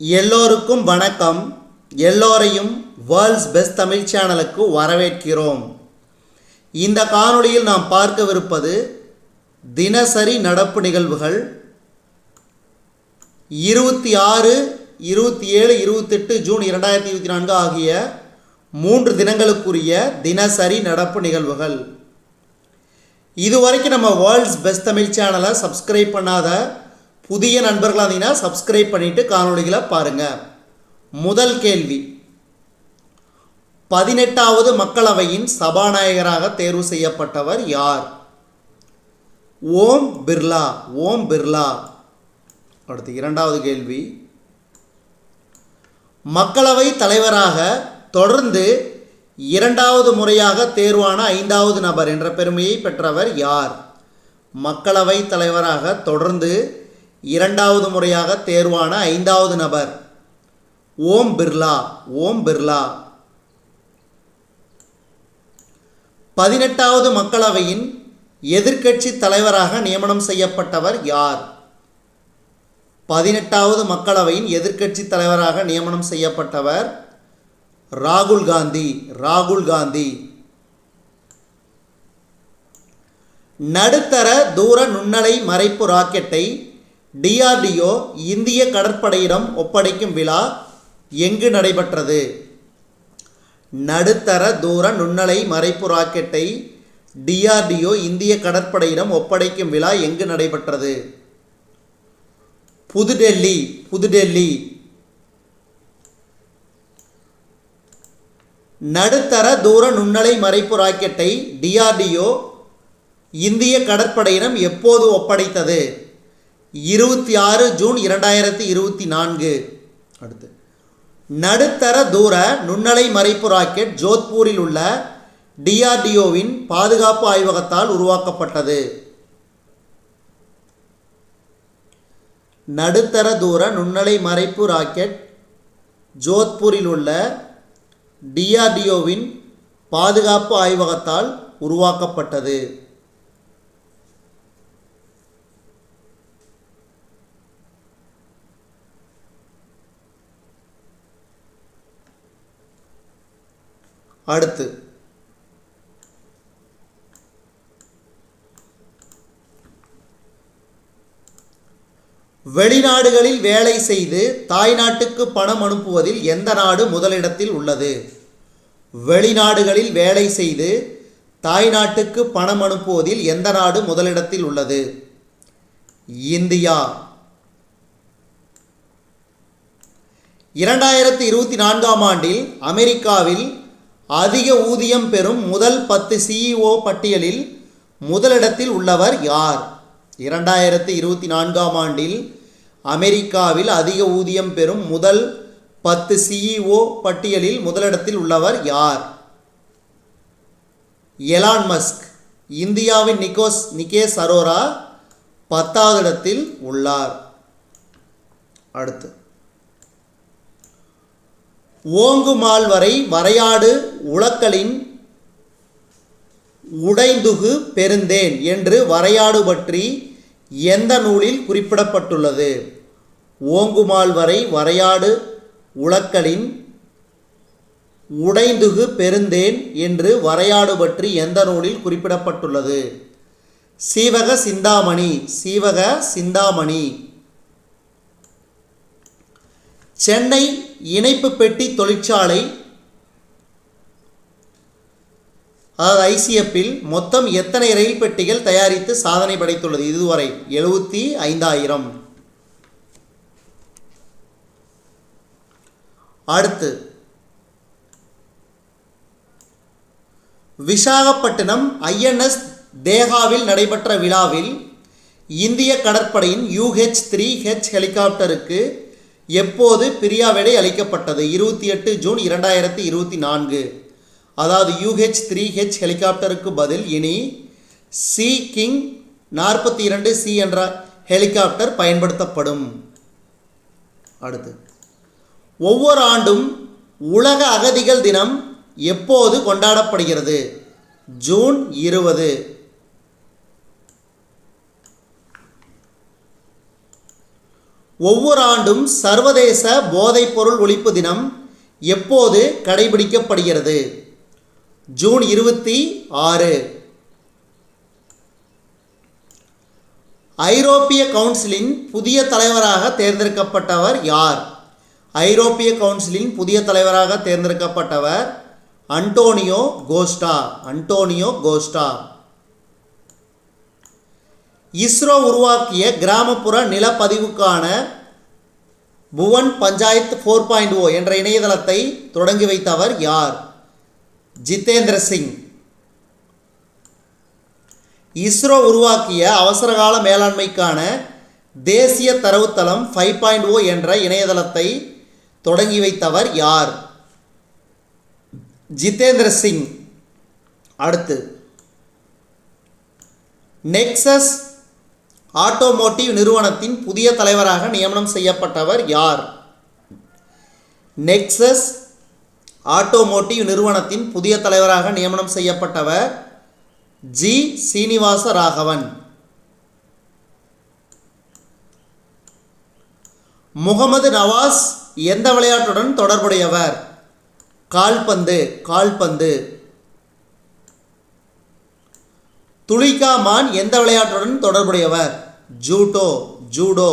எல்லோருக்கும் வணக்கம். எல்லோரையும் வேர்ல்ட்ஸ் பெஸ்ட் தமிழ் சேனலுக்கு வரவேற்கிறோம். இந்த காணொளியில் நாம் பார்க்கவிருப்பது தினசரி நடப்பு நிகழ்வுகள் 26, 27, 28 ஜூன் 2024 ஆகிய 3 தினங்களுக்குரிய தினசரி நடப்பு நிகழ்வுகள். இதுவரைக்கும் நம்ம வேர்ல்ட்ஸ் பெஸ்ட் தமிழ் சேனலை சப்ஸ்கிரைப் பண்ணாத புதிய நண்பர்களாக இருந்தீங்கன்னா சப்ஸ்கிரைப் பண்ணிவிட்டு காணொளிகளை பாருங்கள். முதல் கேள்வி, 18வது மக்களவையின் சபாநாயகராக தேர்வு செய்யப்பட்டவர் யார்? ஓம் பிர்லா. ஓம் பிர்லா. அடுத்து இரண்டாவது கேள்வி, மக்களவை தலைவராக தொடர்ந்து 2வது முறையாக தேர்வான 5வது நபர் என்ற பெருமையை பெற்றவர் யார்? மக்களவை தலைவராக தொடர்ந்து 2வது முறையாக தேர்வான 5வது நபர் ஓம் பிர்லா. ஓம் பிர்லா. 18வது மக்களவையின் எதிர்க்கட்சி தலைவராக நியமனம் செய்யப்பட்டவர் யார்? 18வது மக்களவையின் எதிர்க்கட்சி தலைவராக நியமனம் செய்யப்பட்டவர் ராகுல் காந்தி. ராகுல் காந்தி. நடுத்தர தூர நுண்ணலை மறைப்பு ராக்கெட்டை DRDO இந்திய கடற்படையிடம் ஒப்படைக்கும் விழா எங்கு நடைபெற்றது? நடுத்தர தூர நுண்ணலை மறைப்பு ராக்கெட்டை DRDO இந்திய கடற்படையிடம் ஒப்படைக்கும் விழா எங்கு நடைபெற்றது? புதுடெல்லி. புதுடெல்லி. நடுத்தர தூர நுண்ணலை மறைப்பு ராக்கெட்டை DRDO இந்திய கடற்படையிடம் எப்போது ஒப்படைத்தது? 26 ஜூன் 2024. அடுத்து, நடுத்தர தூர நுண்ணலை மறைப்பு ராக்கெட் ஜோத்பூரில் உள்ள DRDOவின் பாதுகாப்பு ஆய்வகத்தால் உருவாக்கப்பட்டது. நடுத்தர தூர நுண்ணலை மறைப்பு ராக்கெட் ஜோத்பூரில் உள்ள DRDOவின் பாதுகாப்பு ஆய்வகத்தால் உருவாக்கப்பட்டது. அடுத்து, வெளிநாடுகளில் வேலை செய்து தாய்நாட்டுக்கு பணம் அனுப்புவதில் எந்த நாடு முதலிடத்தில் உள்ளது? வெளிநாடுகளில் வேலை செய்து தாய்நாட்டுக்கு பணம் அனுப்புவதில் எந்த நாடு முதலிடத்தில் உள்ளது? இந்தியா. 2024ஆம் ஆண்டில் அமெரிக்காவில் அதிக ஊதியம் பெறும் முதல் 10 CEO பட்டியலில் முதலிடத்தில் உள்ளவர் யார்? 2024ஆம் ஆண்டில் அமெரிக்காவில் அதிக ஊதியம் பெறும் முதல் 10 CEO பட்டியலில் முதலிடத்தில் உள்ளவர் யார்? Elon Musk. இந்தியாவின் நிகேஷ் அரோரா 10வது இடத்தில் உள்ளார். அடுத்து, ஓங்குமால் வரை வரையாடு உலக்களின் உடைந்துகு பெருந்தேன் என்று வரையாடு பற்றி எந்த நூலில் குறிப்பிடப்பட்டுள்ளது? ஓங்குமால் வரை வரையாடு உலக்களின் உடைந்துகு பெருந்தேன் என்று வரையாடு பற்றி எந்த நூலில் குறிப்பிடப்பட்டுள்ளது? சீவக சிந்தாமணி. சீவக சிந்தாமணி. சென்னை இணைப்பு பெட்டி தொழிற்சாலை அதாவது ICFல் மொத்தம் எத்தனை ரயில் பெட்டிகள் தயாரித்து சாதனை படைத்துள்ளது இதுவரை? 75,000. அடுத்து, விசாகப்பட்டினம் INS தேகாவில் நடைபெற்ற விழாவில் இந்திய கடற்படையின் UH-3H ஹெலிகாப்டருக்கு எப்போது பிரியாவிடை அளிக்கப்பட்டது? 28 ஜூன் 2024. அதாவது UH-3H ஹெலிகாப்டருக்கு பதில் இனி சி கிங் 42C என்ற ஹெலிகாப்டர் பயன்படுத்தப்படும். அடுத்து, ஒவ்வொரு ஆண்டும் உலக அகதிகள் தினம் எப்போது கொண்டாடப்படுகிறது? ஜூன் 20. ஒவ்வொரு ஆண்டும் சர்வதேச போதைப்பொருள் ஒழிப்பு தினம் எப்போது கடைபிடிக்கப்படுகிறது? ஜூன் 26. ஐரோப்பிய கவுன்சிலின் புதிய தலைவராக தேர்ந்தெடுக்கப்பட்டவர் யார்? ஐரோப்பிய கவுன்சிலின் புதிய தலைவராக தேர்ந்தெடுக்கப்பட்டவர் Antonio Costa. Antonio Costa. ISRO உருவாக்கிய கிராமப்புற நிலப்பதிவுக்கான புவன் பஞ்சாயத் 4.0 என்ற இணையதளத்தை தொடங்கி வைத்தவர் யார்? ஜிதேந்திர சிங். இஸ்ரோ உருவாக்கிய அவசரகால மேலாண்மைக்கான தேசிய தரவுத்தளம் 5.0 என்ற இணையதளத்தை தொடங்கி வைத்தவர் யார்? ஜிதேந்திர சிங். அடுத்து, நெக்சஸ் ஆட்டோமோட்டிவ் நிறுவனத்தின் புதிய தலைவராக நியமனம் செய்யப்பட்டவர் யார்? நெக்சஸ் ஆட்டோமோட்டிவ் நிறுவனத்தின் புதிய தலைவராக நியமனம் செய்யப்பட்டவர் ஜி சீனிவாச ராகவன். முகமது நவாஸ் எந்த விளையாட்டுடன் தொடர்புடையவர்? கால்பந்து. கால்பந்து. துலிகா மான் எந்த விளையாட்டுடன் தொடர்புடையவர்? ஜூடோ. ஜூடோ.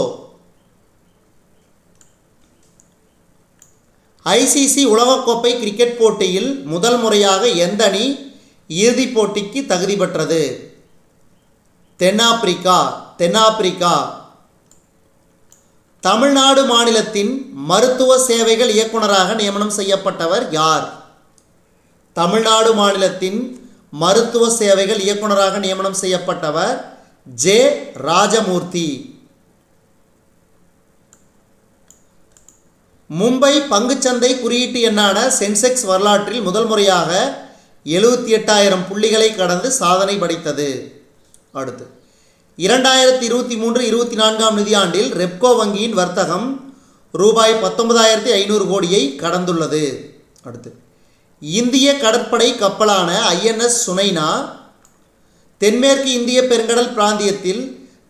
ஐசிசி உலகக்கோப்பை கிரிக்கெட் போட்டியில் முதல் முறையாக எந்த அணி இறுதிப் போட்டிக்கு தகுதி பெற்றது? தென்னாப்பிரிக்கா. தென்னாப்பிரிக்கா. தமிழ்நாடு மாநிலத்தின் மருத்துவ சேவைகள் இயக்குநராக நியமனம் செய்யப்பட்டவர் யார்? தமிழ்நாடு மாநிலத்தின் மருத்துவ சேவைகள் இயக்குநராக நியமனம் செய்யப்பட்டவர் ஜே ராஜமூர்த்தி. மும்பை பங்குச்சந்தை குறியீட்டு எண்ணான சென்செக்ஸ் வரலாற்றில் முதல் முறையாக 78,000 புள்ளிகளை கடந்து சாதனை படைத்தது. அடுத்து, 2023-24 நிதியாண்டில் ரெப்கோ வங்கியின் வர்த்தகம் ரூபாய் 19,500 கோடியை கடந்துள்ளது. அடுத்து, இந்திய கடற்படை கப்பலான ஐஎன்எஸ் சுனைனா தென்மேற்கு இந்திய பெருங்கடல் பிராந்தியத்தில்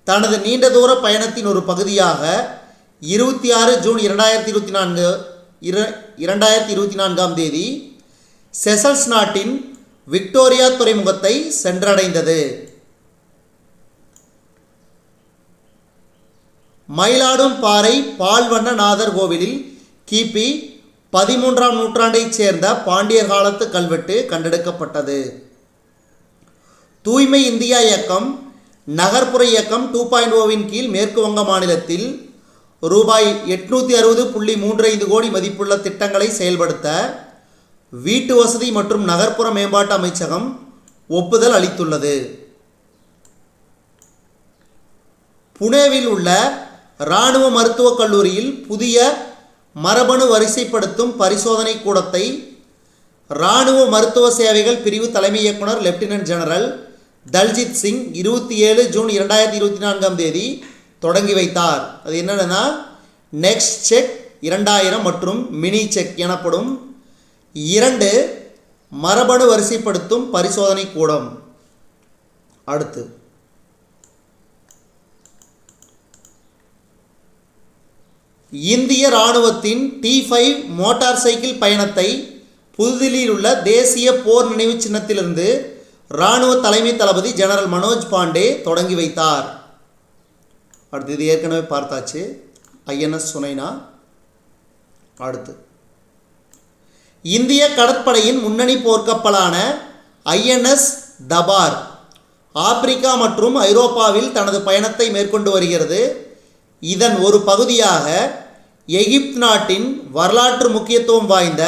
தனது நீண்ட தூர பயணத்தின் ஒரு பகுதியாக 26 ஜூன் 2024 செசல்ஸ் நாட்டின் விக்டோரியா துறைமுகத்தை சென்றடைந்தது. மயிலாடும் பாறை பால்வண்ண நாதர் கோவிலில் கிபி 13ஆம் நூற்றாண்டைச் சேர்ந்த பாண்டியர் காலத்து கல்வெட்டு கண்டெடுக்கப்பட்டது. தூய்மை இந்தியா இயக்கம் நகர்ப்புற இயக்கம் 2.0 கீழ் மேற்கு வங்க மாநிலத்தில் ரூபாய் 860.35 கோடி மதிப்புள்ள திட்டங்களை செயல்படுத்த வீட்டு வசதி மற்றும் நகர்ப்புற மேம்பாட்டு அமைச்சகம் ஒப்புதல் அளித்துள்ளது. புனேவில் உள்ள இராணுவ மருத்துவக் கல்லூரியில் புதிய மரபணு வரிசைப்படுத்தும் பரிசோதனை கூடத்தை இராணுவ மருத்துவ சேவைகள் பிரிவு தலைமை இயக்குனர் lieutenant general Daljit Singh 27 June 2024 தொடங்கி வைத்தார். அது என்னென்னா நெக்ஸ்ட் செக் 2000 மற்றும் மினி செக் எனப்படும் 2 மரபணு வரிசைப்படுத்தும் பரிசோதனை கூடம். அடுத்து, இந்திய இராணுவத்தின் T5 மோட்டார் சைக்கிள் பயணத்தை புதுதில்லியில் உள்ள தேசிய போர் நினைவு சின்னத்திலிருந்து இராணுவ தலைமை தளபதி ஜெனரல் மனோஜ் பாண்டே தொடங்கி வைத்தார். அடுத்து, இது ஏற்கனவே பார்த்தாச்சு, ஐஎன்எஸ் சுனைனா. அடுத்து, இந்திய கடற்படையின் முன்னணி போர்க்கப்பலான ஐஎன்எஸ் தபார் ஆப்பிரிக்கா மற்றும் ஐரோப்பாவில் தனது பயணத்தை மேற்கொண்டு வருகிறது. இதன் ஒரு பகுதியாக எகிப்து நாட்டின் வரலாற்று முக்கியத்துவம் வாய்ந்த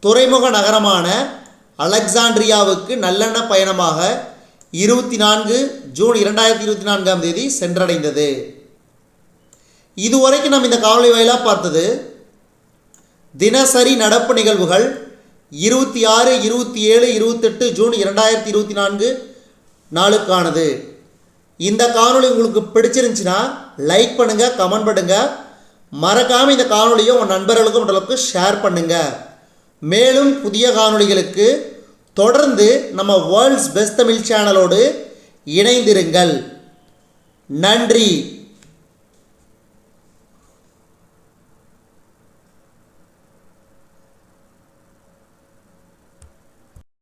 துறைமுக நகரமான அலெக்சாண்ட்ரியாவுக்கு நல்லெண்ண பயணமாக 24 ஜூன் 2024 சென்றடைந்தது. இதுவரைக்கும் நம்ம இந்த காணொளி வாயிலாக பார்த்தது தினசரி நடப்பு நிகழ்வுகள் 26, 27, 28 ஜூன் 2024 நாளுக்கானது. இந்த காணொளி உங்களுக்கு பிடிச்சிருந்துச்சுன்னா லைக் பண்ணுங்கள், கமெண்ட் பண்ணுங்கள், மறக்காமல் இந்த காணொளியை உங்கள் நண்பர்களுக்கும் மற்றவர்களுக்கும் ஷேர் பண்ணுங்கள். மேலும் புதிய காணொளிகளுக்கு தொடர்ந்து நம்ம வேர்ல்ட்ஸ் பெஸ்ட் தமிழ் சேனலோடு இணைந்திருங்கள். நன்றி.